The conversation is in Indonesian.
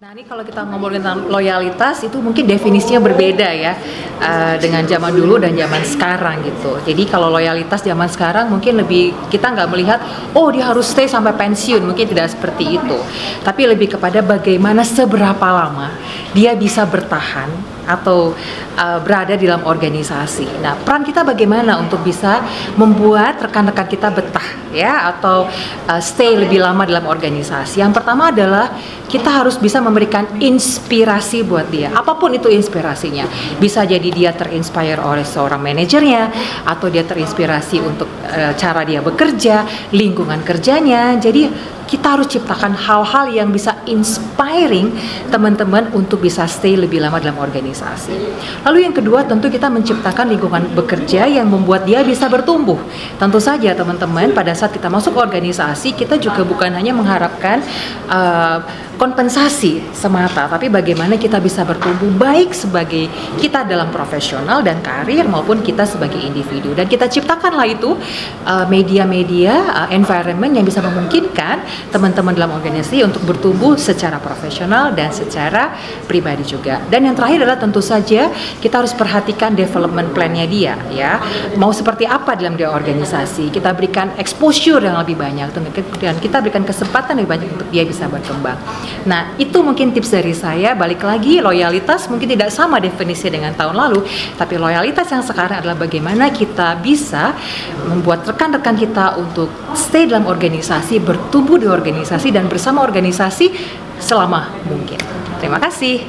Nah, ini kalau kita ngomongin tentang loyalitas itu mungkin definisinya berbeda ya dengan zaman dulu dan zaman sekarang gitu. Jadi kalau loyalitas zaman sekarang mungkin lebih kita nggak melihat oh dia harus stay sampai pensiun, mungkin tidak seperti itu. Tapi lebih kepada bagaimana seberapa lama dia bisa bertahan atau berada di dalam organisasi. Nah, peran kita bagaimana untuk bisa membuat rekan-rekan kita betah ya atau stay lebih lama dalam organisasi. Yang pertama adalah kita harus bisa memberikan inspirasi buat dia. Apapun itu inspirasinya. Bisa jadi dia terinspire oleh seorang manajernya atau dia terinspirasi untuk cara dia bekerja, lingkungan kerjanya. Jadi kita harus ciptakan hal-hal yang bisa inspiring teman-teman untuk bisa stay lebih lama dalam organisasi. Lalu yang kedua tentu kita menciptakan lingkungan bekerja yang membuat dia bisa bertumbuh. Tentu saja teman-teman pada saat kita masuk organisasi kita juga bukan hanya mengharapkan kompensasi semata, tapi bagaimana kita bisa bertumbuh baik sebagai kita dalam profesional dan karir maupun kita sebagai individu. Dan kita ciptakanlah itu media-media, environment yang bisa memungkinkan teman-teman dalam organisasi untuk bertumbuh secara profesional dan secara pribadi juga. Dan yang terakhir adalah tentu saja kita harus perhatikan development plan-nya dia ya. Mau seperti apa dalam dia organisasi. Kita berikan exposure yang lebih banyak dan kita berikan kesempatan lebih banyak untuk dia bisa berkembang. Nah, itu mungkin tips dari saya. Balik lagi, loyalitas mungkin tidak sama definisi dengan tahun lalu, tapi loyalitas yang sekarang adalah bagaimana kita bisa membuat rekan-rekan kita untuk stay dalam organisasi, bertumbuh di organisasi dan bersama organisasi selama mungkin. Terima kasih.